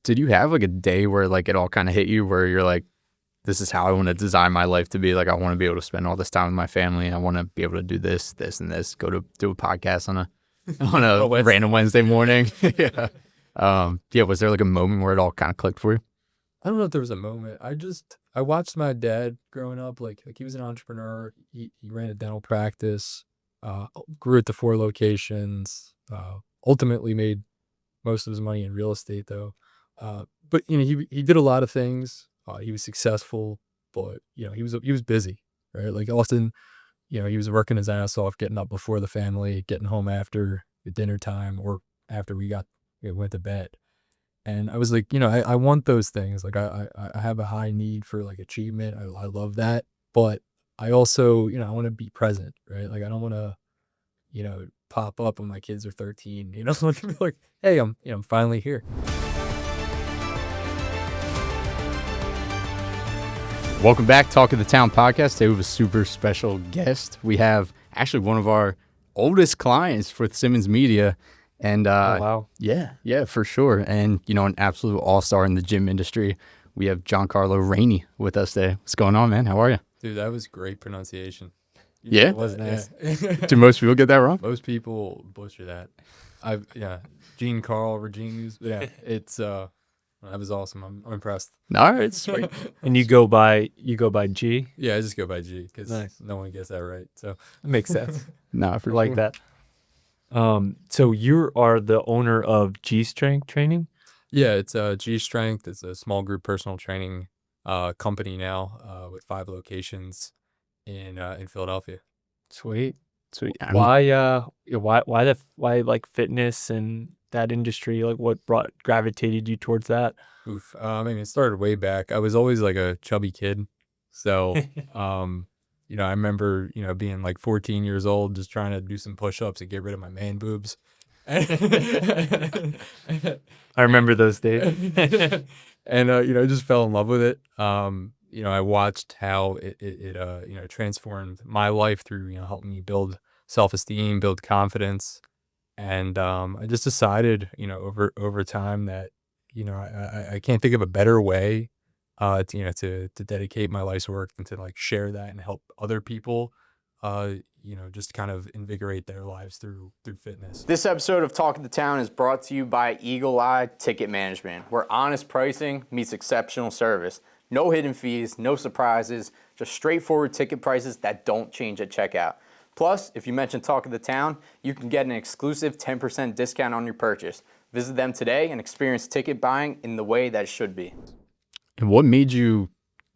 did you have like a day where like it all kind of hit you where you're like, this is how I want to design my life to be? Like, I want to be able to spend all this time with my family. I want to be able to do this, this, and this. Go to do a podcast on a Oh, random Wednesday morning. Yeah. Yeah. Was there like a moment where it all kind of clicked for you? I don't know if there was a moment. I watched my dad growing up. Like he was an entrepreneur. He ran a dental practice. Grew it to 4 locations. Ultimately made most of his money in real estate though. But he did a lot of things. He was successful, but he was busy, right? Like often, he was working his ass off, getting up before the family, getting home after the dinner time or after we went to bed. And I was like, I want those things. Like I have a high need for like achievement. I love that, but I also, I want to be present, right? Like I don't want to, pop up when my kids are 13. So I can be like, hey, I'm finally here. Welcome back, Talk of the Town podcast. Today we have a super special guest. We have actually one of our oldest clients with Simmons Media. And Oh, wow. yeah, for sure. And, an absolute all-star in the gym industry. We have Giancarlo Regni with us today. What's going on, man? How are you? Dude, that was great pronunciation. Yeah? It was nice. Yeah. Do most people get that wrong? Most people butcher that. Giancarlo Regni. Yeah, it's that was awesome. I'm impressed. All right, sweet. And you go by G? Yeah, I just go by G because Nice. no one gets that right. So That makes sense. No, for I like sure. that. So you are the owner of G Strength Training? yeah, it's G Strength. It's a small group personal training company now with 5 locations in Philadelphia. Sweet. Sweet. Why like fitness and that industry? Like what gravitated you towards that? Oof. I mean, it started way back. I was always like a chubby kid. So, I remember, being like 14 years old, just trying to do some push-ups and get rid of my man boobs. I remember those days. And, I just fell in love with it. I watched how it transformed my life through, helping me build self-esteem, build confidence. And I just decided, over time that, I can't think of a better way, to dedicate my life's work and to like share that and help other people, just kind of invigorate their lives through fitness. This episode of Talk of the Town is brought to you by Eagle Eye Ticket Management, where honest pricing meets exceptional service. No hidden fees, no surprises, just straightforward ticket prices that don't change at checkout. Plus, if you mention Talk of the Town, you can get an exclusive 10% discount on your purchase. Visit them today and experience ticket buying in the way that it should be. And what made you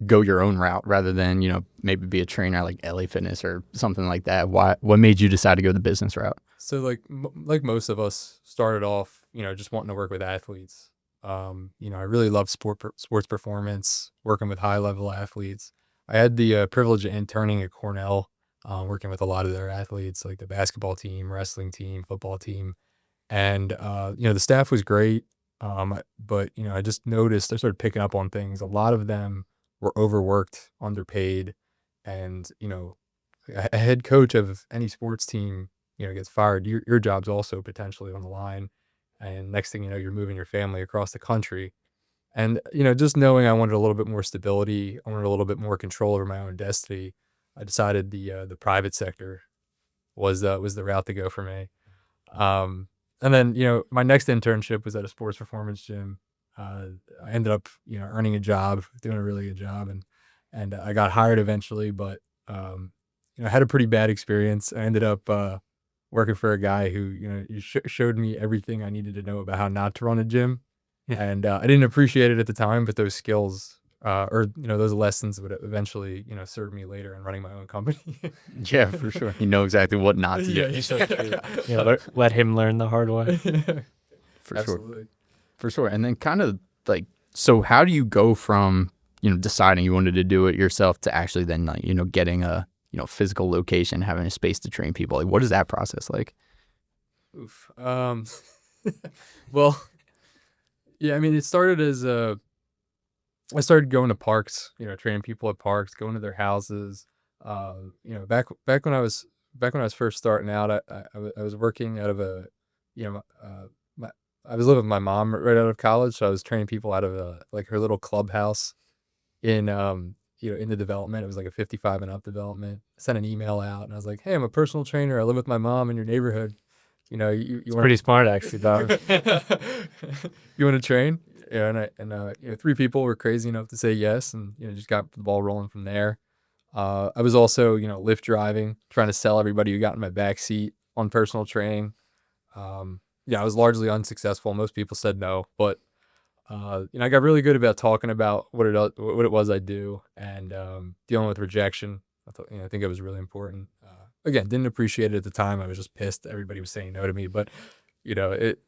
go your own route rather than, maybe be a trainer like LA Fitness or something like that? What made you decide to go the business route? So like most of us started off, just wanting to work with athletes. I really love sports performance, working with high level athletes. I had the privilege of interning at Cornell, working with a lot of their athletes, like the basketball team, wrestling team, football team. And, the staff was great. But, I just noticed I started picking up on things. A lot of them were overworked, underpaid. And, a head coach of any sports team, gets fired. Your job's also potentially on the line. And next thing you know, you're moving your family across the country. And, just knowing I wanted a little bit more stability, I wanted a little bit more control over my own destiny. I decided the private sector was the route to go for me. And then, my next internship was at a sports performance gym. I ended up, earning a job, doing a really good job, and I got hired eventually. But I had a pretty bad experience. I ended up working for a guy who, showed me everything I needed to know about how not to run a gym, and I didn't appreciate it at the time. But those skills, those lessons would eventually, serve me later in running my own company. Yeah, for sure. You know exactly what not to do. Let him learn the hard way. For Absolutely. sure. For sure. And then kind of like, so how do you go from, deciding you wanted to do it yourself to actually then, like, getting a, physical location, having a space to train people? Like, what is that process like? Oof. Well, yeah, I mean, it started as I started going to parks, training people at parks, going to their houses. Back when I was first starting out, I was working out of a, I was living with my mom right out of college, so I was training people out of like her little clubhouse in in the development. It was like a 55 and up development. I sent an email out and I was like, "Hey, I'm a personal trainer. I live with my mom in your neighborhood. You It's want pretty smart, actually, dog. you want to train?" Yeah, and 3 people were crazy enough to say yes, and just got the ball rolling from there. I was also Lyft driving, trying to sell everybody who got in my back seat on personal training. Yeah, I was largely unsuccessful. Most people said no, but I got really good about talking about what it was I do, and dealing with rejection. I think it was really important. Again, didn't appreciate it at the time. I was just pissed. Everybody was saying no to me, but it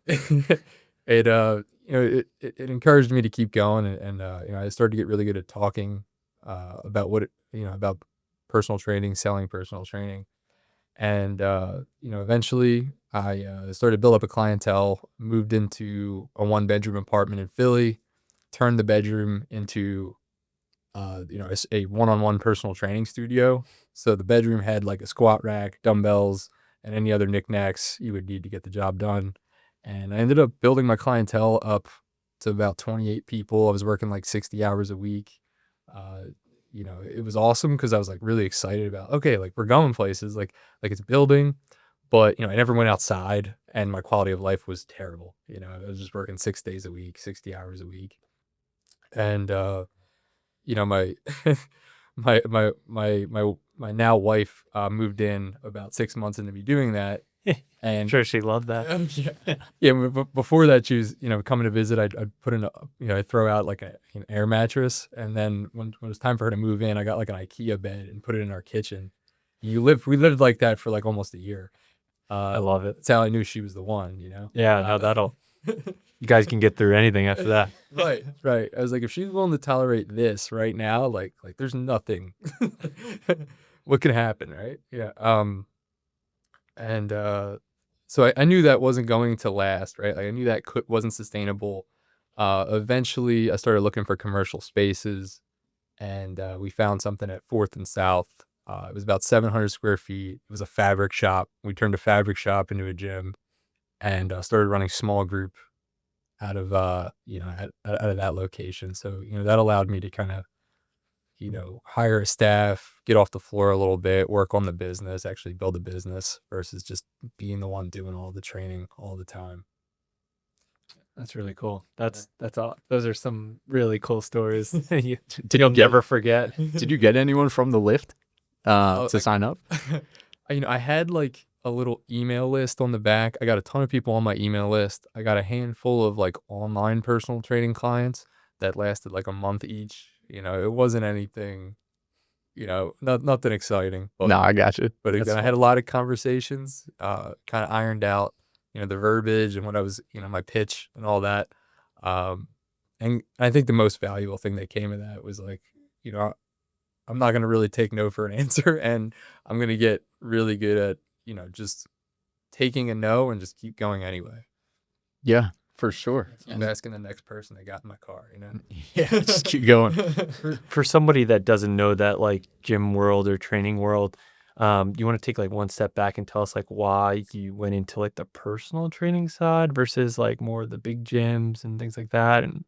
it encouraged me to keep going, and I started to get really good at talking about about personal training, selling personal training. And, eventually I started to build up a clientele, moved into a 1-bedroom apartment in Philly, turned the bedroom into, a one-on-one personal training studio. So the bedroom had like a squat rack, dumbbells, and any other knickknacks you would need to get the job done. And I ended up building my clientele up to about 28 people. I was working like 60 hours a week. Uh, it was awesome because I was like really excited about, okay, like we're going places, like it's building, but I never went outside and my quality of life was terrible. I was just working 6 days a week, 60 hours a week. And my my now wife moved in about 6 months into me doing that. I'm And sure she loved that. yeah, before that, she was, coming to visit. I'd put in I'd throw out like an air mattress, and then when it was time for her to move in, I got like an IKEA bed and put it in our kitchen. We lived like that for like almost a year. I love it. That's how I knew she was the one. Yeah, no, that'll you guys can get through anything after that. Right, right. I was like, if she's willing to tolerate this right now, like there's nothing. What can happen, right? Yeah. And so I knew that wasn't going to last, right? Like I knew that wasn't sustainable. Eventually, I started looking for commercial spaces, and we found something at 4th and South. It was about 700 square feet. It was a fabric shop. We turned a fabric shop into a gym, and started running small group out of out of that location. So that allowed me to kind of hire a staff, get off the floor a little bit, work on the business, actually build a business versus just being the one doing all the training all the time. That's really cool. That's all. Those are some really cool stories. Did You'll you get, never forget. did you get anyone from the Lyft Oh, to sign up? I had like a little email list on the back. I got a ton of people on my email list. I got a handful of like online personal training clients that lasted like a month each. It wasn't anything, nothing exciting. But No, I got you. But That's again, I had a lot of conversations, kind of ironed out, the verbiage and what I was, my pitch and all that. And I think the most valuable thing that came of that was like, I'm not going to really take no for an answer, and I'm going to get really good at, just taking a no and just keep going anyway. Yeah, for sure. Keep asking the next person that got in my car, Yeah, just keep going. For somebody that doesn't know that like gym world or training world, you want to take like one step back and tell us like why you went into like the personal training side versus like more of the big gyms and things like that, and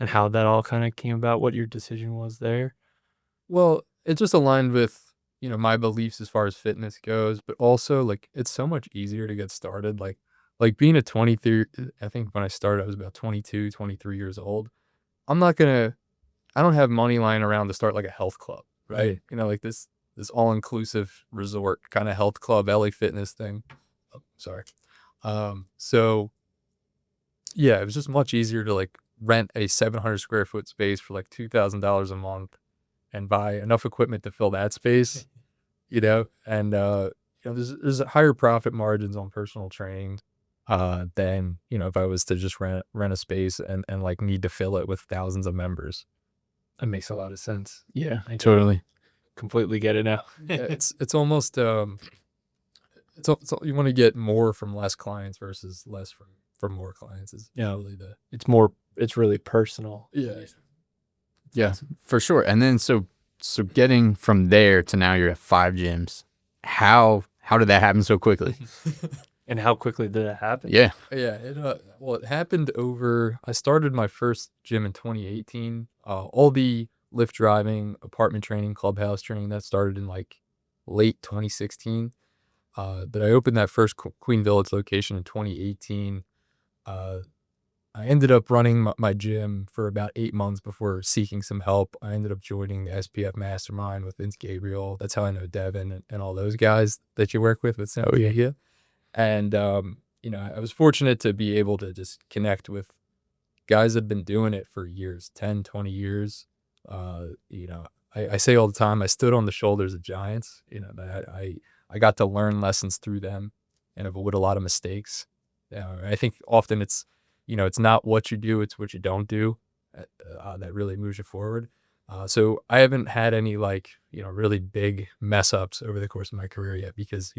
how that all kind of came about, what your decision was there. Well, it just aligned with, my beliefs as far as fitness goes, but also like it's so much easier to get started. Like being a 23, I think when I started, I was about 22, 23 years old. I don't have money lying around to start like a health club, right? Like this all-inclusive resort kind of health club, LA Fitness thing. Oh, sorry. So yeah, it was just much easier to like rent a 700 square foot space for like $2,000 a month and buy enough equipment to fill that space, and there's higher profit margins on personal training than if I was to just rent a space and like need to fill it with thousands of members. That makes a lot of sense. Yeah, I totally. completely get it now. Yeah, it's almost you want to get more from less clients versus less from more clients is really It's really personal. Yeah, for sure. And then so getting from there to now you're at 5 gyms. How did that happen so quickly? And how quickly did that happen? Yeah. Yeah, it happened over. I started my first gym in 2018. All the Lyft driving, apartment training, clubhouse training that started in like late 2016. But I opened that first Queen Village location in 2018. Uh, I ended up running my gym for about 8 months before seeking some help. I ended up joining the SPF Mastermind with Vince Gabriel. That's how I know Devin and all those guys that you work with. Oh, yeah. And, I was fortunate to be able to just connect with guys that have been doing it for years, 10, 20 years. I say all the time, I stood on the shoulders of giants, that I got to learn lessons through them and avoid a lot of mistakes. I think often it's not what you do, it's what you don't do that really moves you forward. So I haven't had any really big mess ups over the course of my career yet because,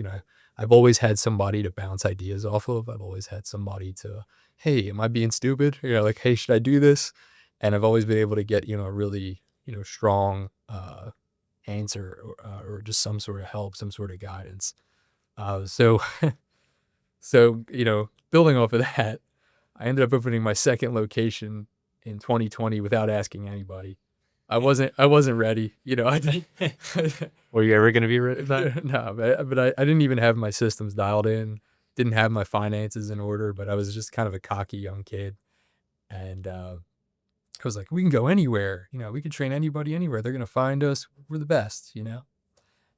I've always had somebody to bounce ideas off of. I've always had somebody to, hey, am I being stupid? Hey, should I do this? And I've always been able to get, a really, strong answer or just some sort of help, some sort of guidance. So, building off of that, I ended up opening my second location in 2020 without asking anybody. I wasn't ready. I didn't. Were you ever going to be ready? No, but I didn't even have my systems dialed in. Didn't have my finances in order. But I was just kind of a cocky young kid, and I was like, we can go anywhere. We can train anybody anywhere. They're gonna find us. We're the best.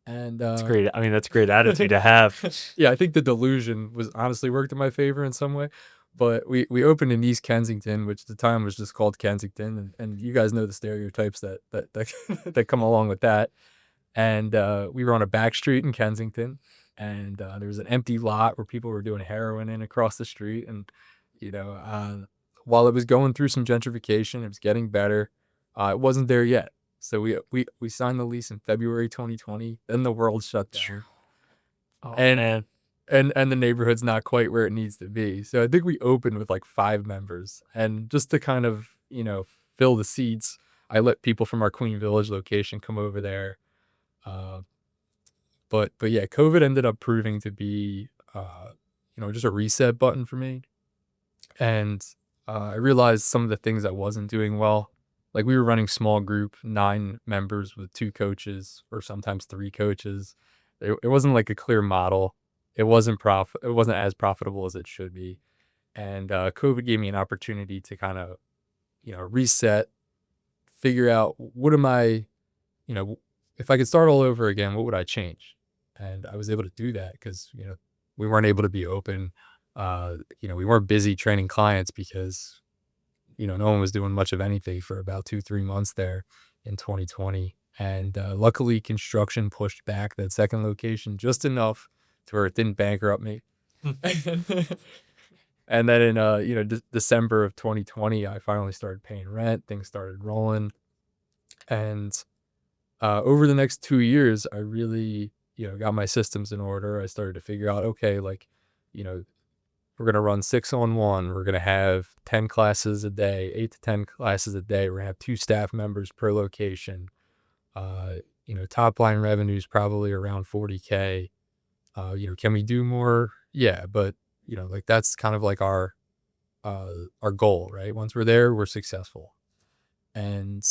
And That's great. I mean, that's a great attitude to have. yeah, I think the delusion was honestly worked in my favor in some way. But we opened in East Kensington, which at the time was just called Kensington, and you guys know the stereotypes that that come along with that. And we were on a back street in Kensington, and there was an empty lot where people were doing heroin in across the street. And while it was going through some gentrification, it was getting better. It wasn't there yet. So we signed the lease in February 2020. Then the world shut down. Oh, And man. and the neighborhood's not quite where it needs to be. So I think we opened with like 5 members, and just to kind of fill the seats, I let people from our Queen Village location come over there. But yeah, COVID ended up proving to be just a reset button for me, and I realized some of the things I wasn't doing well. Like we were running small group, 9 members with 2 coaches or sometimes 3 coaches. It wasn't like a clear model. It wasn't as profitable as it should be. And COVID gave me an opportunity to kind of, reset, figure out what am I, if I could start all over again, what would I change? And I was able to do that because, we weren't able to be open. We weren't busy training clients because, no one was doing much of anything for about 2-3 months there in 2020. And luckily, construction pushed back that second location just enough to where it didn't bankrupt me. And then in December of 2020, I finally started paying rent. Things started rolling, and over the next 2 years, I really got my systems in order. I started to figure out, okay, we're gonna run 6-on-1. We're gonna have 10 classes a day, 8 to 10 classes a day. We're gonna have 2 staff members per location. Top line revenue is probably around 40K. Can we do more? Yeah, but that's kind of like our goal, right? Once we're there, we're successful. And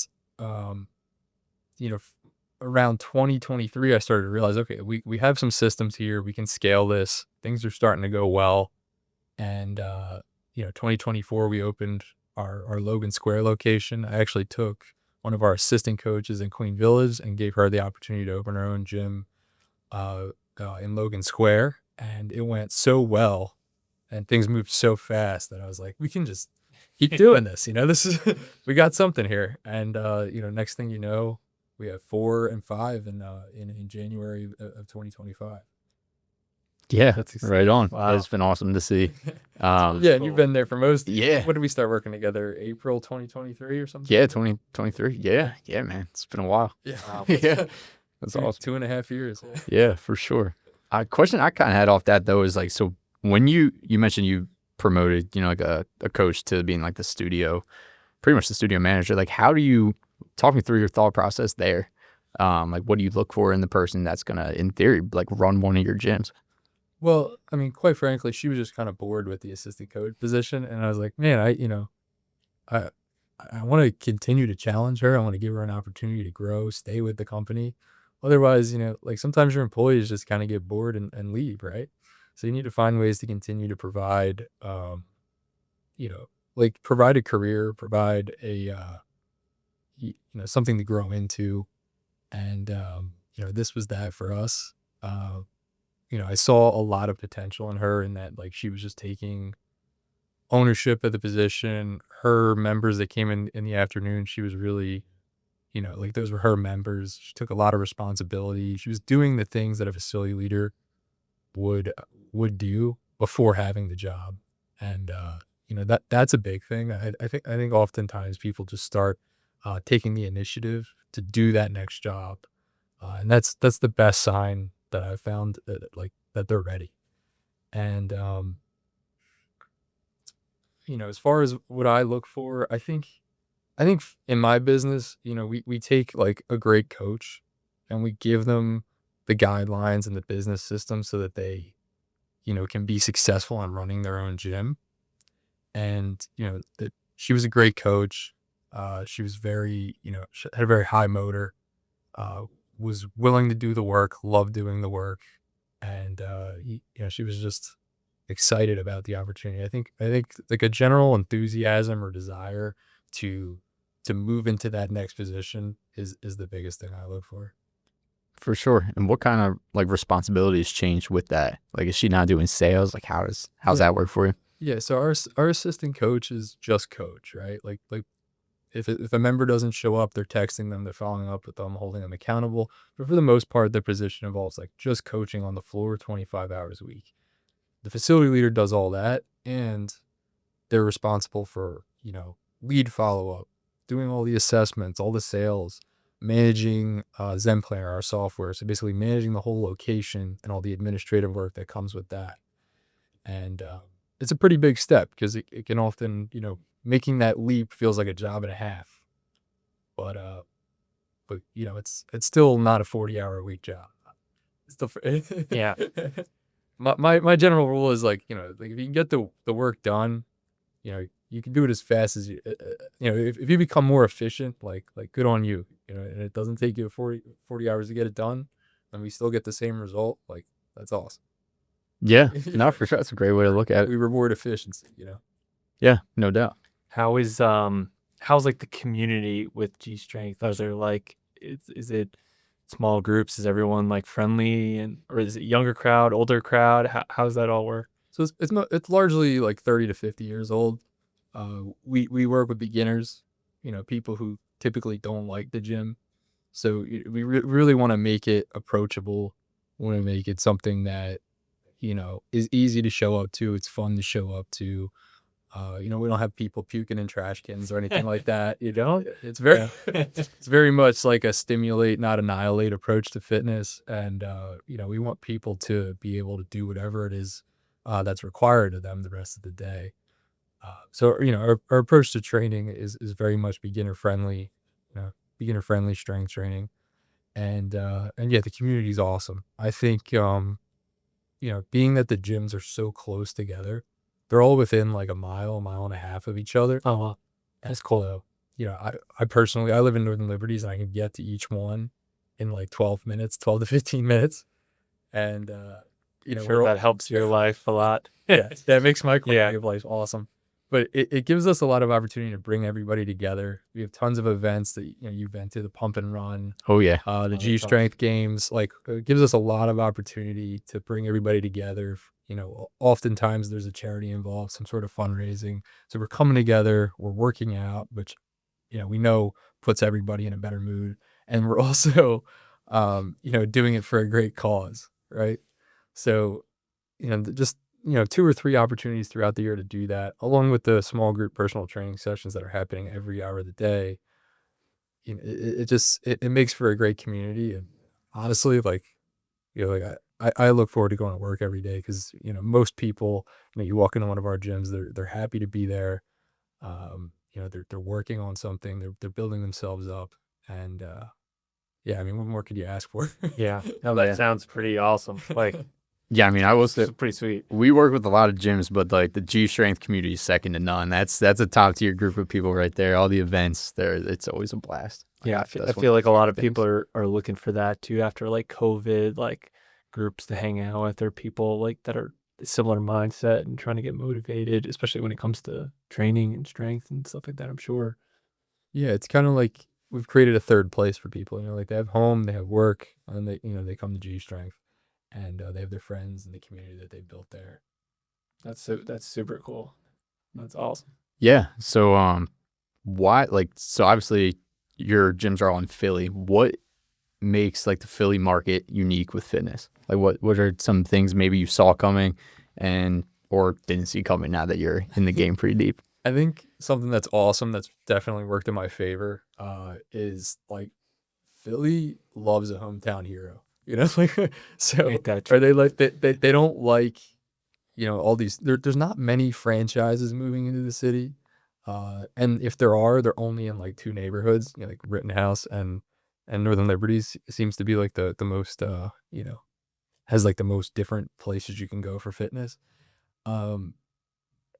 around 2023, I started to realize, okay, we have some systems here. We can scale this. Things are starting to go well. And 2024, we opened our Logan Square location. I actually took one of our assistant coaches in Queen Village and gave her the opportunity to open her own gym in Logan Square, and it went so well and things moved so fast that I was like, we can just keep doing this. This is we got something here. And next thing you know, we have 4 and 5 in January of 2025. Yeah, That's right on. Wow. It's been awesome to see. Yeah, and you've been there for most. Yeah. When did we start working together? April 2023 or something? Yeah, 2023. Yeah, man. It's been a while. Yeah. Wow. Yeah, that's awesome. 2.5 years. Yeah, for sure. Question I kind of had off that though is like, so when you mentioned you promoted, like a coach to being like the studio, pretty much the studio manager, like how do you talk me through your thought process there? Like what do you look for in the person that's gonna, in theory, like run one of your gyms? Well, I mean, quite frankly, she was just kind of bored with the assistant coach position, and I was like, man, I I want to continue to challenge her. I want to give her an opportunity to grow, stay with the company. Otherwise, like sometimes your employees just kind of get bored and leave, right? So you need to find ways to continue to provide, like provide a career, provide a, something to grow into. And, this was that for us. Uh, I saw a lot of potential in her in that, like, she was just taking ownership of the position. Her members that came in the afternoon, she was really, like those were her members. She took a lot of responsibility. She was doing the things that a facility leader would would do before having the job. And that's a big thing. I think oftentimes people just start taking the initiative to do that next job. And that's the best sign that I've found like that they're ready. And as far as what I look for, I think in my business, we take like a great coach and we give them the guidelines and the business system so that they, can be successful in running their own gym. And, that she was a great coach. She was very, she had a very high motor, was willing to do the work, loved doing the work. And, she was just excited about the opportunity. I think like a general enthusiasm or desire to to move into that next position is the biggest thing I look for. For sure. And what kind of like responsibilities change with that? Like, is she not doing sales? Like, how's Yeah. that work for you? Yeah, so our assistant coach is just coach, right? Like if a member doesn't show up, they're texting them, they're following up with them, holding them accountable. But for the most part, the position involves like just coaching on the floor 25 hours a week. The facility leader does all that, and they're responsible for, lead follow-up, doing all the assessments, all the sales, managing Zen Planner, our software. So basically managing the whole location and all the administrative work that comes with that. And it's a pretty big step because it can often, making that leap feels like a job and a half. But it's still not a 40-hour a week job. It's still Yeah. my general rule is like, like if you can get the work done, you can do it as fast as if you become more efficient, like good on you, and it doesn't take you 40 hours to get it done, and we still get the same result, like that's awesome. Yeah, no, for sure. That's a great way to look at it. We reward efficiency. Yeah, no doubt. How's like the community with G Strength? Is there like is it small groups? Is everyone like friendly, and or is it younger crowd, older crowd? How's that all work? So it's largely like 30 to 50 years old. We work with beginners, people who typically don't like the gym. So really want to make it approachable. Want to make it something that, is easy to show up to. It's fun to show up to. We don't have people puking in trash cans or anything like that. You don't? It's very, Yeah. it's very much like a stimulate, not annihilate approach to fitness. And, we want people to be able to do whatever it is that's required of them the rest of the day. So, our approach to training is very much beginner friendly strength training. And yeah, the community is awesome. I think, being that the gyms are so close together, they're all within like a mile and a half of each other. Oh, well, That's cool. So, I personally, I live in Northern Liberties and I can get to each one in like 12 minutes, 12 to 15 minutes. And, sure that helps your life a lot. yeah, that makes my Yeah. quality of life awesome. But it gives us a lot of opportunity to bring everybody together. We have tons of events that, you've been to, the pump and run, Oh yeah. the that's G Strength games. Like it gives us a lot of opportunity to bring everybody together. Oftentimes there's a charity involved, some sort of fundraising. So we're coming together, we're working out, which, we know puts everybody in a better mood. And we're also, doing it for a great cause, right? So, just, 2 or 3 opportunities throughout the year to do that, along with the small group personal training sessions that are happening every hour of the day. It makes for a great community. And honestly, like, like I look forward to going to work every day because, most people, you walk into one of our gyms, they're happy to be there. They're working on something, they're building themselves up. And, yeah, I mean, what more could you ask for? Yeah. No, that Yeah. sounds pretty awesome. Like, Yeah, I mean, I will say It's pretty sweet. we work with a lot of gyms, but like the G Strength community is second to none. That's a top tier group of people right there. All the events there, it's always a blast. Yeah, I That's one feel of my like a lot of favorite people things. are looking for that too after like COVID, like groups to hang out with or people like that are similar mindset and trying to get motivated, especially when it comes to training and strength and stuff like that, I'm sure. Yeah, it's kind of like we've created a third place for people. Like they have home, they have work, and they come to G Strength, and they have their friends and the community that they built there. That's super cool. That's awesome. Yeah. So why so obviously your gyms are all in Philly. What makes like the Philly market unique with fitness? Like what are some things maybe you saw coming and or didn't see coming now that you're in the game pretty deep? I think something that's awesome that's definitely worked in my favor is like Philly loves a hometown hero. Like so Ain't that are true? they like they don't like all these there's not many franchises moving into the city. And if there are, they're only in like two neighborhoods, like Rittenhouse and Northern Liberties seems to be like the most has like the most different places you can go for fitness. Um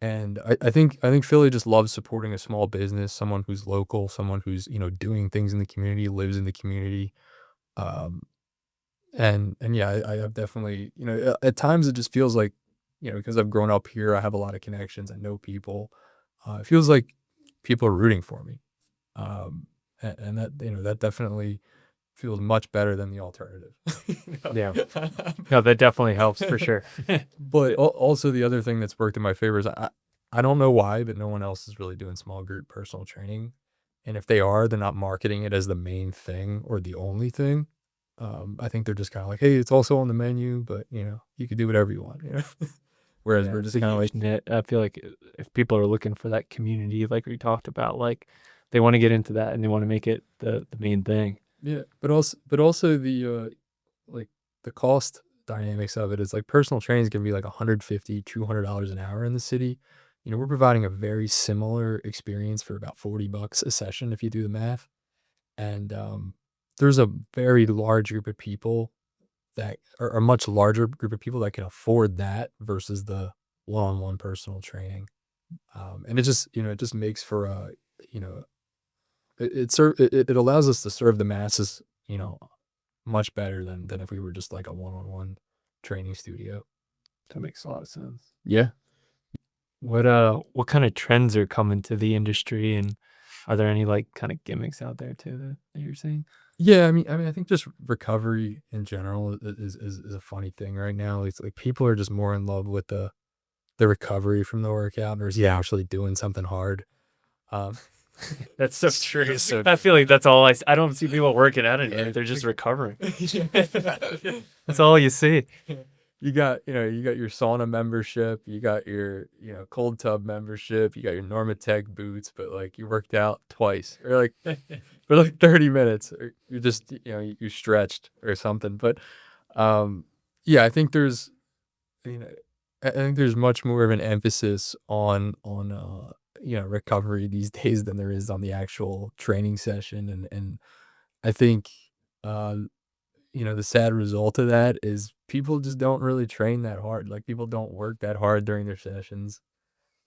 and I think Philly just loves supporting a small business, someone who's local, someone who's, doing things in the community, lives in the community. Um and yeah, I have definitely, at times it just feels like, because I've grown up here, I have a lot of connections, I know people. It feels like people are rooting for me. And that, that definitely feels much better than the alternative. you Yeah. know? No, that definitely helps for sure. But also the other thing that's worked in my favor is I don't know why, but no one else is really doing small group personal training. And if they are, they're not marketing it as the main thing or the only thing. I think they're just kind of like, hey, it's also on the menu, but you can do whatever you want. Whereas Yeah, we're it's just a kind of huge like, net. I feel like if people are looking for that community, like we talked about, like they want to get into that and they want to make it the main thing. yeah, but also the like the cost dynamics of it is like personal training is gonna be like 150, $200 an hour in the city. We're providing a very similar experience for about $40 a session if you do the math. And there's a very large group of people that are a much larger group of people that can afford that versus the one-on-one personal training. And it just makes for a, you know, it allows us to serve the masses, much better than if we were just like a one-on-one training studio. That makes a lot of sense. Yeah. What kind of trends are coming to the industry and are there any like kind of gimmicks out there too that you're seeing? Yeah, I think just recovery in general is a funny thing right now. It's like people are just more in love with the recovery from the workout versus actually doing something hard. Um, That's so true. I feel like that's all I don't see people working out anymore. Yeah. They're just recovering. That's all you see. You got your sauna membership, you got your, cold tub membership, you got your Normatec boots, but like you worked out twice or like for like 30 minutes or you just, you stretched or something. But yeah, I think you know, I think there's much more of an emphasis on recovery these days than there is on the actual training session. And I think, uh, the sad result of that is people just don't really train that hard. Like people don't work that hard during their sessions.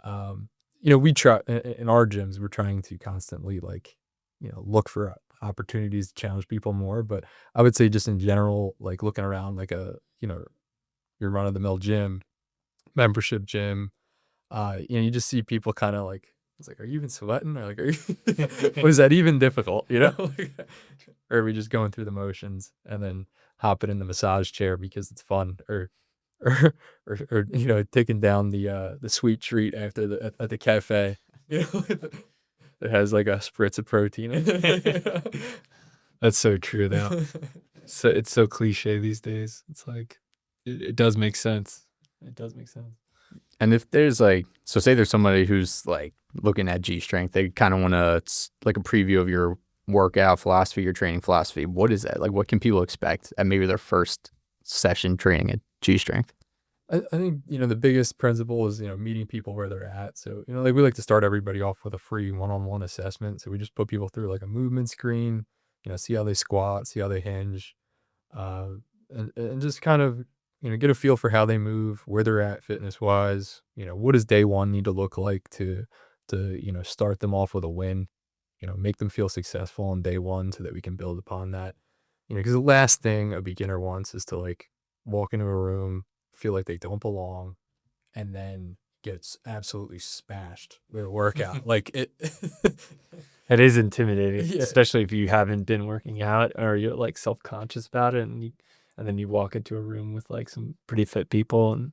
Um, we try in our gyms, we're trying to constantly like, look for opportunities to challenge people more. But I would say just in general, like looking around like your run of the mill gym, membership gym, you just see people kind of like, it's like, are you even sweating? Or like, was that even difficult? Or are we just going through the motions and then hopping in the massage chair because it's fun, or, taking down the sweet treat after at the cafe, that has like a spritz of protein in it. That's so true now. So it's so cliche these days. It's like it does make sense. It does make sense. And if there's like, so say there's somebody who's like looking at G Strength, they kind of want to like a preview of your workout philosophy, your training philosophy. What is that? Like, what can people expect at maybe their first session training at G Strength? I think, the biggest principle is, meeting people where they're at. So, like we like to start everybody off with a free one-on-one assessment. So we just put people through like a movement screen, see how they squat, see how they hinge, uh, and just kind of, get a feel for how they move, where they're at fitness wise. What does day one need to look like to start them off with a win, make them feel successful on day one so that we can build upon that. Because the last thing a beginner wants is to like walk into a room, feel like they don't belong, and then gets absolutely smashed with a workout. Like it, It is intimidating, yeah, especially if you haven't been working out or you're like self-conscious about it, and then you walk into a room with like some pretty fit people and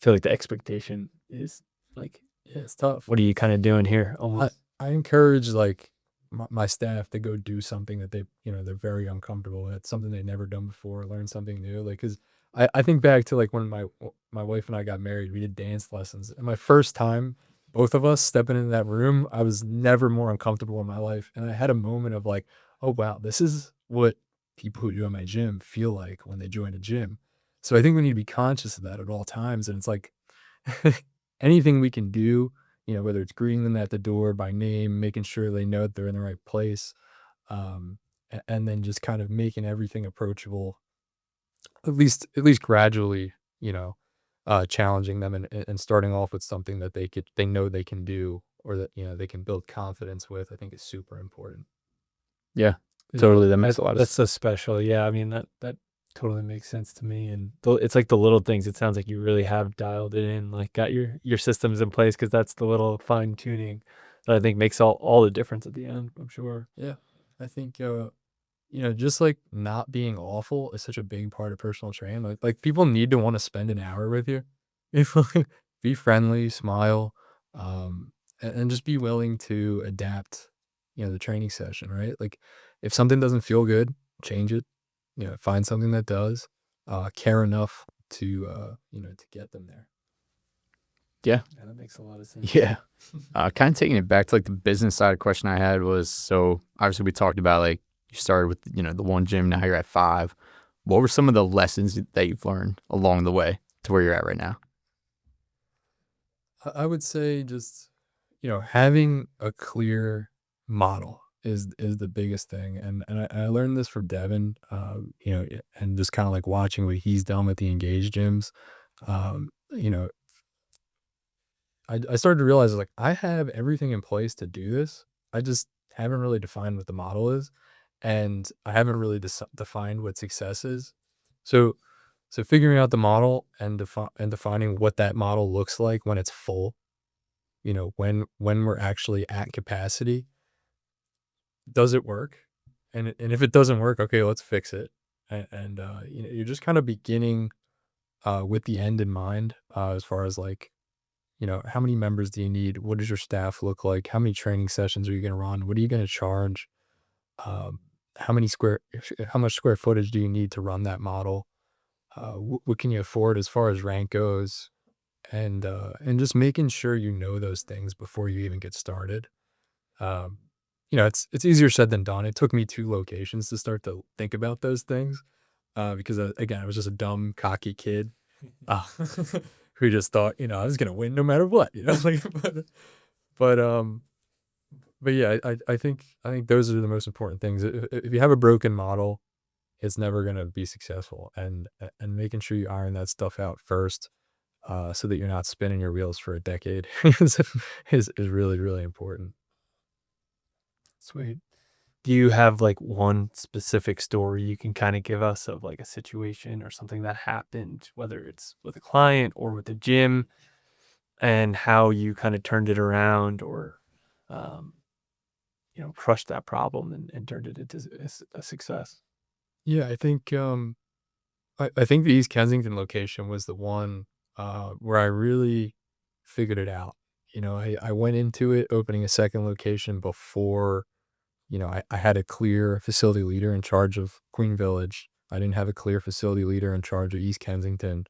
feel like the expectation is like, yeah, it's tough. what are you kind of doing here? I, Almost. I encourage like my staff to go do something that they're very uncomfortable with, something they've never done before, learn something new. Like, cause I think back to like when my wife and I got married, we did dance lessons, and my first time, both of us stepping into that room, I was never more uncomfortable in my life, and I had a moment of like, oh wow, this is what people who join my gym feel like when they join a gym. So I think we need to be conscious of that at all times, and it's like anything we can do, whether it's greeting them at the door by name, making sure they know that they're in the right place, um, and then just kind of making everything approachable, at least gradually, challenging them and starting off with something that they know they can do, or that they can build confidence with. I think is super important. Yeah, totally. That makes That, a lot of that's sense. so special. Yeah, I mean that totally makes sense to me. And it's like the little things. It sounds like you really have dialed it in, like got your systems in place, because that's the little fine tuning that I think makes all the difference at the end. I'm sure. Yeah, I think just like not being awful is such a big part of personal training. Like people need to want to spend an hour with you. If like, be friendly, smile, and just be willing to adapt. The training session, right? Like if something doesn't feel good, change it. Find something that does. Care enough to get them there. Yeah. Yeah, that makes a lot of sense. Yeah. Kind of taking it back to like the business side of question I had was, so obviously we talked about like you started with, the one gym, now you're at 5. What were some of the lessons that you've learned along the way to where you're at right now? I would say just having a clear model is the biggest thing, and I learned this from Devin, and just kind of like watching what he's done with the engaged gyms. Um, you know, I started to realize like I have everything in place to do this. I just haven't really defined what the model is, and I haven't really defined what success is. So, so figuring out the model and defining what that model looks like when it's full, when we're actually at capacity, does it work? And if it doesn't work, okay, let's fix it. And you're just kind of beginning with the end in mind, as far as like, how many members do you need? What does your staff look like? How many training sessions are you going to run? What are you going to charge? Um, how much square footage do you need to run that model? What can you afford as far as rank goes? And just making sure you know those things before you even get started. Um, it's easier said than done. It took me 2 locations to start to think about those things, because, again, I was just a dumb, cocky kid, uh, who just thought, I was gonna win no matter what, like, but, um, but yeah, I think those are the most important things. If you have a broken model, it's never gonna be successful, and making sure you iron that stuff out first, so that you're not spinning your wheels for a decade is really, really important. Sweet. Do you have like one specific story you can kind of give us of like a situation or something that happened, whether it's with a client or with the gym, and how you kind of turned it around, or, um, crushed that problem and turned it into a success? Yeah, I think the East Kensington location was the one, where I really figured it out. I went into it opening a second location before, I had a clear facility leader in charge of Queen Village. I didn't have a clear facility leader in charge of East Kensington.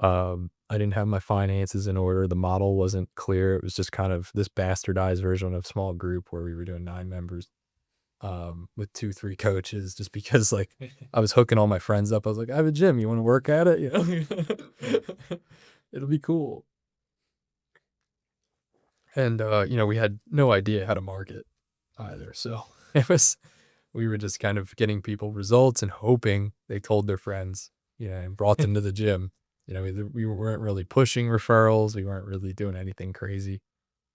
I didn't have my finances in order. The model wasn't clear. It was just kind of this bastardized version of small group where we were doing 9 members, with 2, 3 coaches, just because like I was hooking all my friends up. I was like, I have a gym. You want to work at it? It'll be cool. And, we had no idea how to market either. So we were just kind of getting people results and hoping they told their friends. and brought them to the gym. We weren't really pushing referrals. We weren't really doing anything crazy.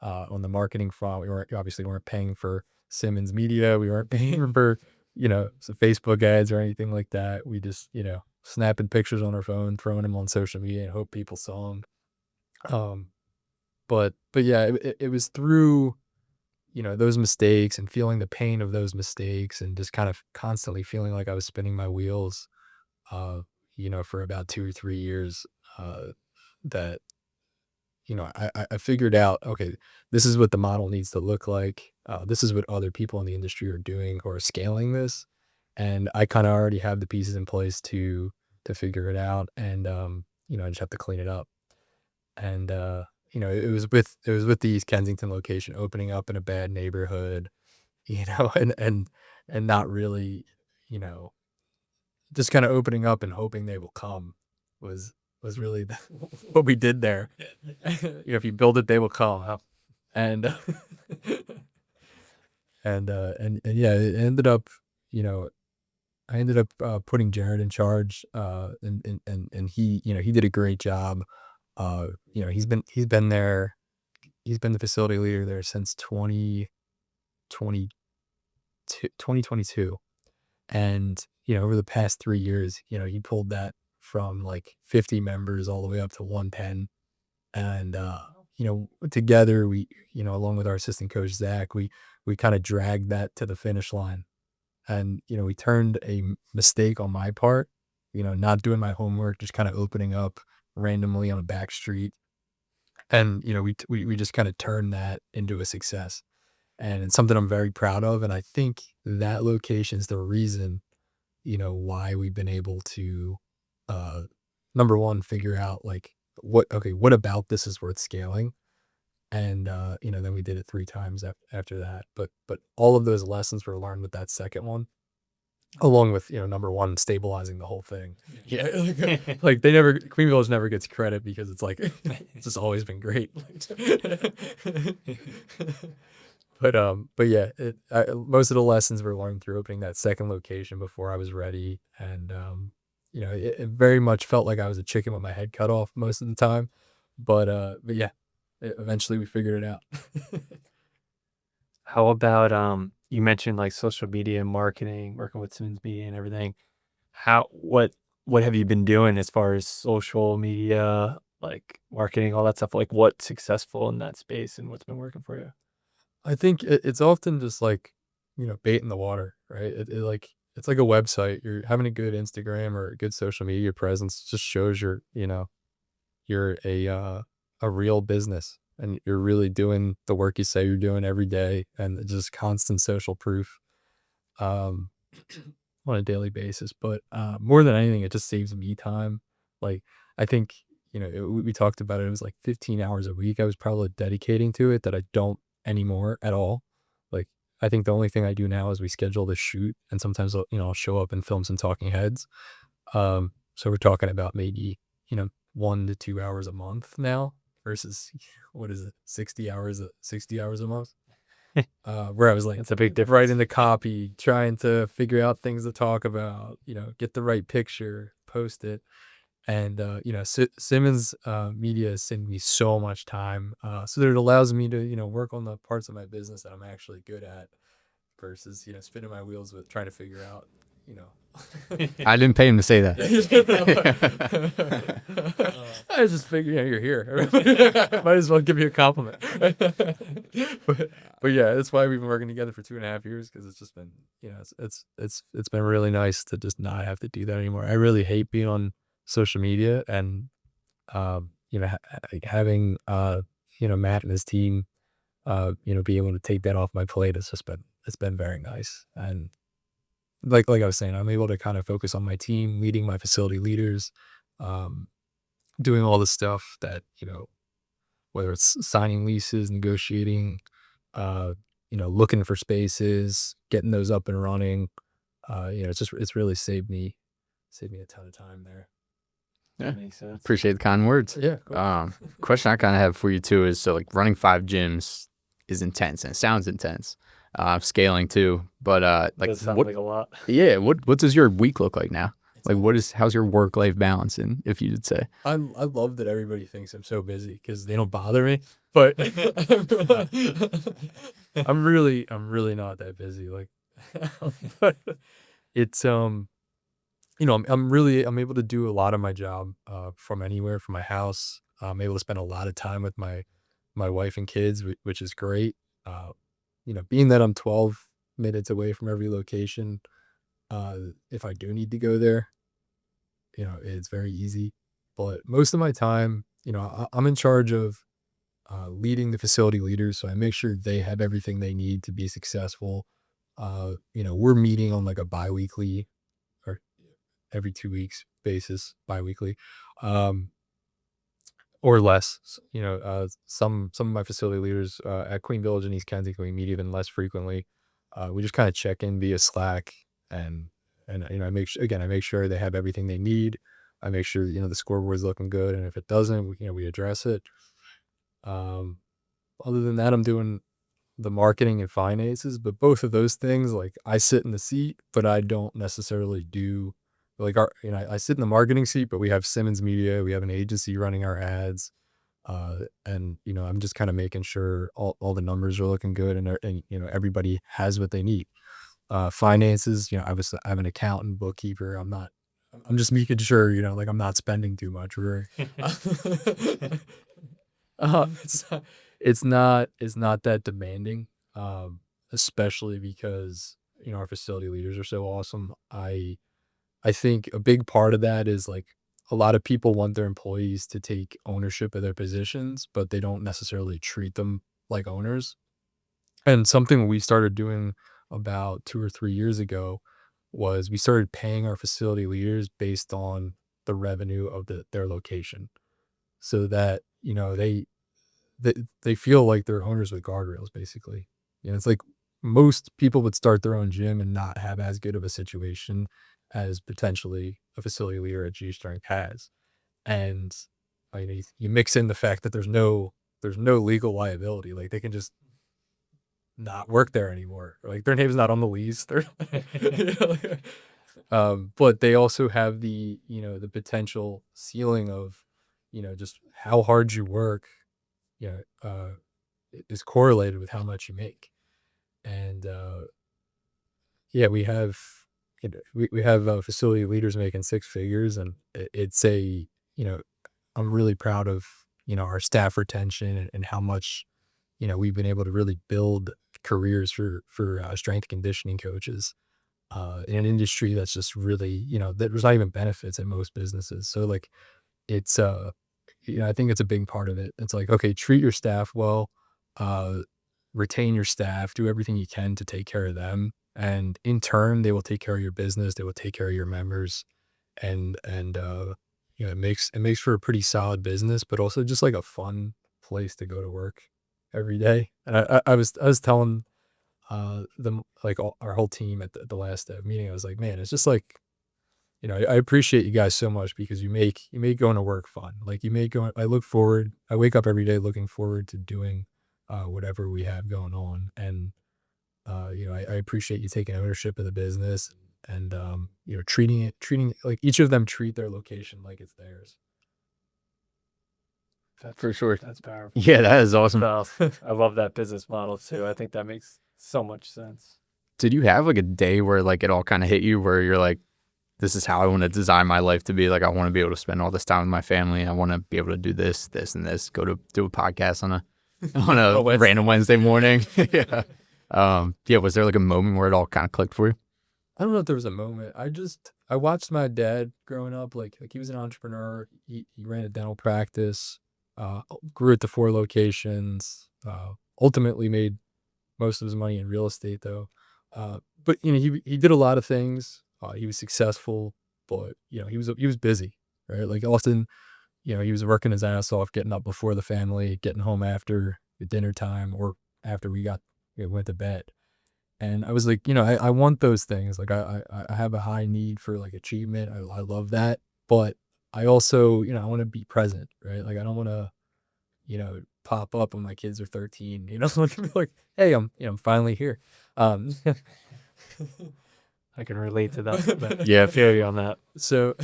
On the marketing front, we obviously weren't paying for Simmons Media. We weren't paying for, some Facebook ads or anything like that. We just, snapping pictures on our phone, throwing them on social media and hope people saw them. But yeah, it was through, those mistakes and feeling the pain of those mistakes and just kind of constantly feeling like I was spinning my wheels, for about 2 or 3 years, that, I figured out, okay, this is what the model needs to look like. This is what other people in the industry are doing who are scaling this. And I kind of already have the pieces in place to figure it out. And, I just have to clean it up. And, it was with the East Kensington location opening up in a bad neighborhood, and not really, you know, just kind of opening up and hoping they will come was really what we did there. If you build it, they will come. Huh? And and yeah, it ended up, I ended up putting Jared in charge, and he did a great job. He's been there. He's been the facility leader there since 2022. And, over the past 3 years, he pulled that from like 50 members all the way up to 110. And, together we, along with our assistant coach, Zach, we kind of dragged that to the finish line. And, we turned a mistake on my part, not doing my homework, just kind of opening up randomly on a back street. And, we just kind of turned that into a success. And it's something I'm very proud of. And I think that location is the reason, why we've been able to, number one, figure out like what about this is worth scaling. And, then we did it 3 times after that. But all of those lessons were learned with that second one, along with, number one, stabilizing the whole thing. Yeah. Like Queen Village never gets credit because it's like, it's just always been great. But yeah, most of the lessons were learned through opening that second location before I was ready. And, it very much felt like I was a chicken with my head cut off most of the time. But yeah, eventually we figured it out. How about you mentioned like social media and marketing, working with Simmons Media and everything. What have you been doing as far as social media, like marketing, all that stuff? Like what's successful in that space and what's been working for you? I think it's often just like, bait in the water, right? It's like a website. You're having a good Instagram or a good social media presence just shows you're a real business and you're really doing the work you say you're doing every day, and it's just constant social proof um on a daily basis. But more than anything, it just saves me time. Like I think, we talked about it. It was like 15 hours a week I was probably dedicating to it that I don't anymore at all. Like I think the only thing I do now is we schedule the shoot, and sometimes I'll show up and film some talking heads. So we're talking about maybe 1 to 2 hours a month now versus what is it, 60 hours a month. Where I was like, That's a big difference. writing the copy, trying to figure out things to talk about, get the right picture, post it. And, Simmons Media has saved me so much time, so that it allows me to, work on the parts of my business that I'm actually good at versus, spinning my wheels with trying to figure out, I didn't pay him to say that. I just figured, you're here. Might as well give you a compliment. but yeah, that's why we've been working together for 2.5 years, because it's just been, it's been really nice to just not have to do that anymore. I really hate being on social media, and having Matt and his team be able to take that off my plate, it's been very nice. And like I was saying, I'm able to kind of focus on my team, leading my facility leaders, doing all the stuff that, whether it's signing leases, negotiating, looking for spaces, getting those up and running. It's really saved me a ton of time there. Yeah, Makes sense. appreciate the kind words. Yeah. Cool. Question I kind of have for you too is, so like running 5 gyms is intense, and it sounds intense. Scaling too, but like Does sound what? like a lot. Yeah, what does your week look like now? Like, how's your work-life balance, and if you'd say? I love that everybody thinks I'm so busy because they don't bother me. But I'm really not that busy. Like, but it's I'm able to do a lot of my job from anywhere, from my house. I'm able to spend a lot of time with my wife and kids, which is great. Uh, being that I'm 12 minutes away from every location, if I do need to go there, it's very easy. But most of my time, I'm in charge of leading the facility leaders, so I make sure they have everything they need to be successful. We're meeting on like a biweekly or every 2 weeks basis, biweekly, um, or less. Some of my facility leaders at Queen Village and East Kensington, we meet even less frequently. We just kind of check in via Slack, and I make sure they have everything they need. I make sure the scoreboard's looking good, and if it doesn't, we address it. Um, Other than that, I'm doing the marketing and finances, but both of those things, like, I sit in the seat, but I don't necessarily do like I sit in the marketing seat, but we have Simmons Media, we have an agency running our ads, and I'm just kind of making sure all the numbers are looking good, and everybody has what they need. Finances, I have an accountant, bookkeeper. I'm just making sure, like, I'm not spending too much, or it's not that demanding, especially because our facility leaders are so awesome. I think a big part of that is, like, a lot of people want their employees to take ownership of their positions, but they don't necessarily treat them like owners. And something we started doing about 2 or 3 years ago was we started paying our facility leaders based on the revenue of their location, so that, they feel like they're owners with guardrails, basically. It's like most people would start their own gym and not have as good of a situation as potentially a facility leader at G Strength has. And you mix in the fact that there's no legal liability. Like, they can just not work there anymore. Or, like, their name's not on the lease. They're but they also have the potential ceiling of, just how hard you work, you know, is correlated with how much you make. And yeah, we have facility leaders making six figures, and it's you know, I'm really proud of, our staff retention, and how much, we've been able to really build careers for strength and conditioning coaches in an industry that's just really, that there's not even benefits in most businesses. So, like, it's I think it's a big part of it. It's like, okay, treat your staff well, uh, retain your staff, do everything you can to take care of them, and in turn, they will take care of your business. They will take care of your members, and it makes for a pretty solid business, but also just like a fun place to go to work every day. And I was telling them, like, our whole team at the last meeting, I was like, man, it's just like, I appreciate you guys so much because you make going to work fun. Like, I wake up every day looking forward to doing whatever we have going on. And I appreciate you taking ownership of the business, and treating like each of them treat their location like it's theirs. For sure. That's powerful. Yeah, that is awesome. I love that business model too. I think that makes so much sense. Did you have like a day where like it all kind of hit you where you're like, this is how I want to design my life to be? Like, I want to be able to spend all this time with my family. I want to be able to do this, this, and this. Go to do a podcast on a random Wednesday morning. Yeah. Yeah. Was there like a moment where it all kind of clicked for you? I don't know if there was a moment. I watched my dad growing up. Like he was an entrepreneur. He ran a dental practice. Grew it to 4 locations. Ultimately made most of his money in real estate, though. But he did a lot of things. He was successful, but he was busy, right? Like, often, he was working his ass off, getting up before the family, getting home after the dinner time, or after went to bed. And I was like, I want those things. Like, I have a high need for, like, achievement. I love that, but I also, I want to be present, right? Like, I don't want to, pop up when my kids are 13. I want to be like, hey, I'm finally here. Um, I can relate to that. But yeah, I feel you on that. So,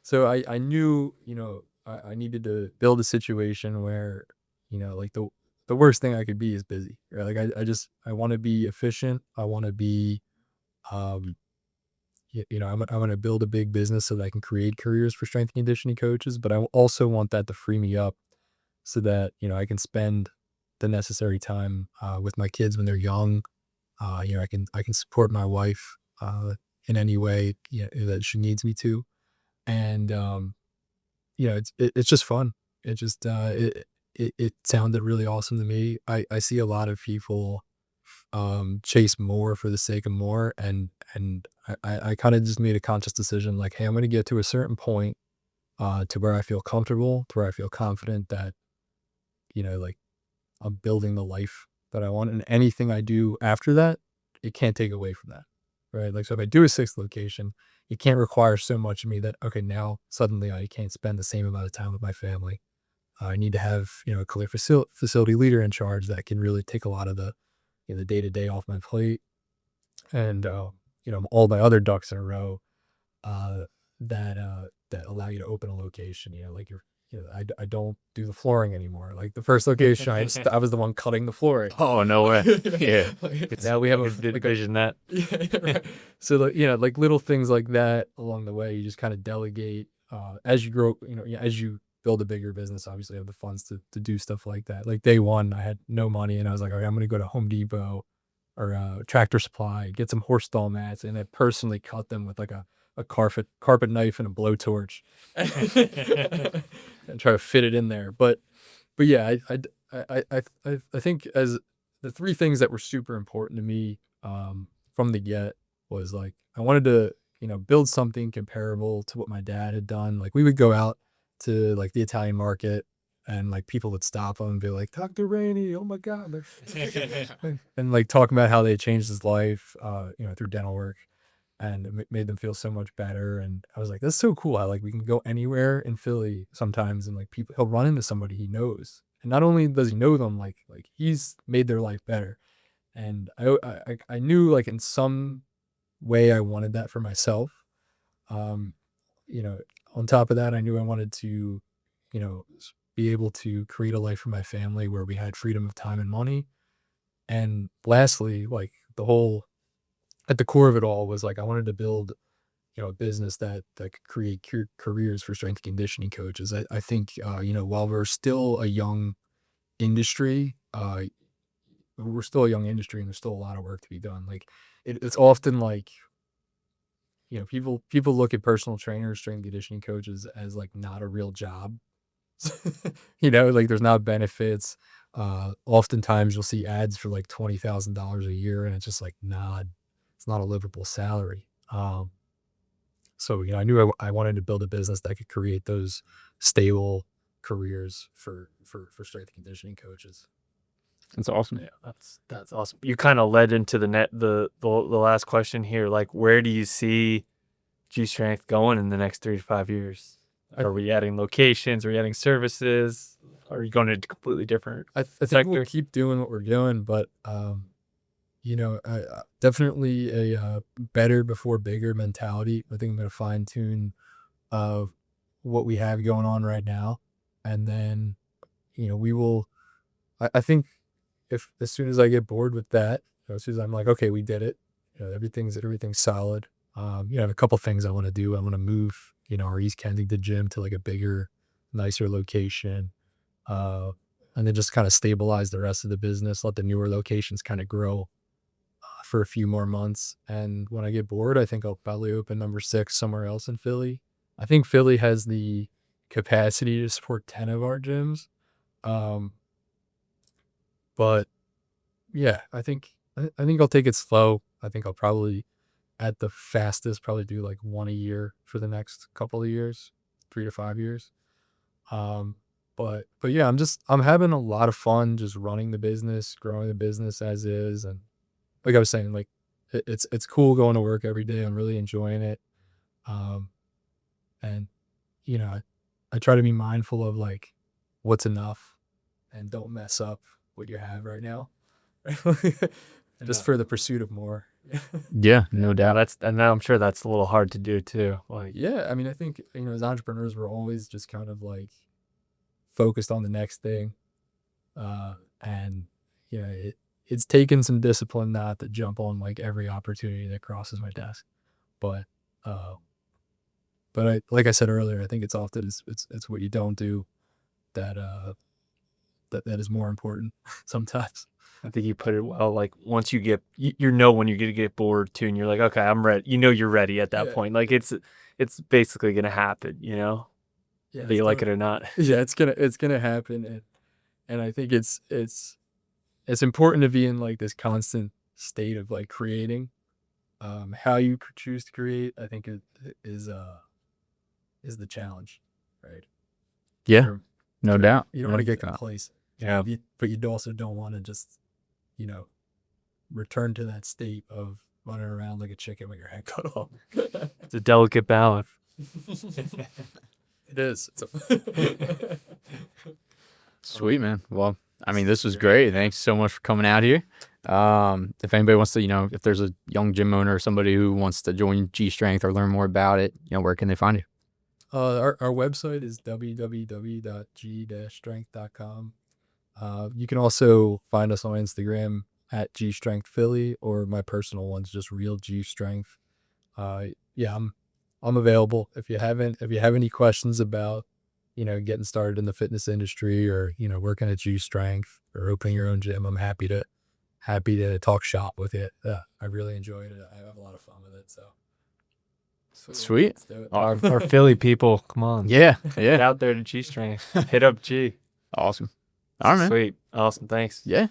so I knew, I needed to build a situation where, like the worst thing I could be is busy, right? Like I want to be efficient. I want to be, um, I want to build a big business so that I can create careers for strength and conditioning coaches, but I also want that to free me up so that, I can spend the necessary time, with my kids when they're young. I can support my wife, in any way, that she needs me to. And, it's just fun. It just, it sounded really awesome to me. I see a lot of people, chase more for the sake of more. And I kind of just made a conscious decision, like, hey, I'm going to get to a certain point, to where I feel comfortable, to where I feel confident that, like I'm building the life that I want. And anything I do after that, it can't take away from that. Right. Like, so if I do a sixth location, it can't require so much of me that, okay, now suddenly I can't spend the same amount of time with my family. I need to have, a clear facility leader in charge that can really take a lot of the day to day off my plate. And, all my other ducks in a row, uh, that allow you to open a location, like I don't do the flooring anymore. Like the first location, I was the one cutting the flooring. Oh, no way. Yeah. Now we have Good vision that. yeah, right. So like little things like that along the way, you just kind of delegate, as you grow, as you build a bigger business, obviously you have the funds to do stuff like that. Like day one, I had no money and I was like, okay, I'm going to go to Home Depot or Tractor Supply, get some horse stall mats, and I personally cut them with like a carpet knife and a blowtorch, and try to fit it in there. But yeah, I think as the three things that were super important to me, from the get, was like I wanted to, build something comparable to what my dad had done. Like we would go out to like the Italian market, and like people would stop him and be like, Dr. Rainey, oh my God. And like talking about how they changed his life, through dental work, and it made them feel so much better. And I was like, that's so cool how like we can go anywhere in Philly sometimes, and like he'll run into somebody he knows. And not only does he know them, like he's made their life better. And I knew like in some way I wanted that for myself. Um, you know, on top of that, I knew I wanted to, be able to create a life for my family where we had freedom of time and money. And lastly, like at the core of it all was like I wanted to build, a business that could create careers for strength and conditioning coaches. I think, while we're still a young industry, and there's still a lot of work to be done. Like it's often like, people look at personal trainers, strength and conditioning coaches as like not a real job. Like there's not benefits. Oftentimes you'll see ads for like $20,000 a year, and it's just like, nah, it's not a livable salary. So, I knew I wanted to build a business that could create those stable careers for strength and conditioning coaches. That's awesome. Yeah, that's awesome. You kind of led into the last question here. Like, where do you see G Strength going in the next 3 to 5 years? Are we adding locations? Are we adding services? Are you going into completely different I think we'll sector? keep doing what we're doing, but definitely a better before bigger mentality. I think I'm going to fine tune what we have going on right now, and then we will. I think if as soon as I get bored with that, as soon as I'm like, okay, we did it, everything's solid. I have a couple things I want to do. I want to move, our East Kensington gym to like a bigger, nicer location, and then just kind of stabilize the rest of the business. Let the newer locations kind of grow, for a few more months. And when I get bored, I think I'll probably open number 6 somewhere else in Philly. I think Philly has the capacity to support 10 of our gyms. But yeah, I think I'll take it slow. I think I'll probably at the fastest probably do like one a year for the next couple of years, 3 to 5 years. But yeah, I'm having a lot of fun just running the business, growing the business as is. And like I was saying, like it's cool going to work every day. I'm really enjoying it. And I try to be mindful of like what's enough, and don't mess up what you have right now. Just for the pursuit of more. Yeah, no doubt. And I'm sure that's a little hard to do too. Like, Yeah, I mean, I think, as entrepreneurs, we're always just kind of like focused on the next thing. And it's taken some discipline not to jump on like every opportunity that crosses my desk. But like I said earlier, I think it's often it's what you don't do that that is more important sometimes. I think you put it well. Like once you get, you know, when you're gonna get bored too, and you're like, okay, I'm ready. You know, you're ready at that Yeah. point. Like it's basically gonna happen. Yeah, Whether you like it or not. Yeah, it's gonna happen, and I think it's important to be in like this constant state of like creating. How you choose to create, I think, is the challenge, right? Yeah, You're- no doubt. You don't want to get complacent. Yeah. But you also don't want to just, return to that state of running around like a chicken with your head cut off. It's a delicate balance. It is. Sweet, man. Well, I mean, this was great. Thanks so much for coming out here. If anybody wants to, if there's a young gym owner or somebody who wants to join G Strength or learn more about it, where can they find you? Our website is www.g-strength.com. You can also find us on Instagram at G Strength Philly, or my personal one's just Real G Strength. Yeah, I'm available. If you have any questions about, getting started in the fitness industry, or, working at G Strength or opening your own gym, I'm happy to talk shop with you. I really enjoyed it. I have a lot of fun with it. So Sweet. let's do it. Our Philly people, come on. Yeah, Get yeah. out there to G Strength. Hit up G. Awesome. All right, man. Sweet. Awesome. Thanks. Yeah.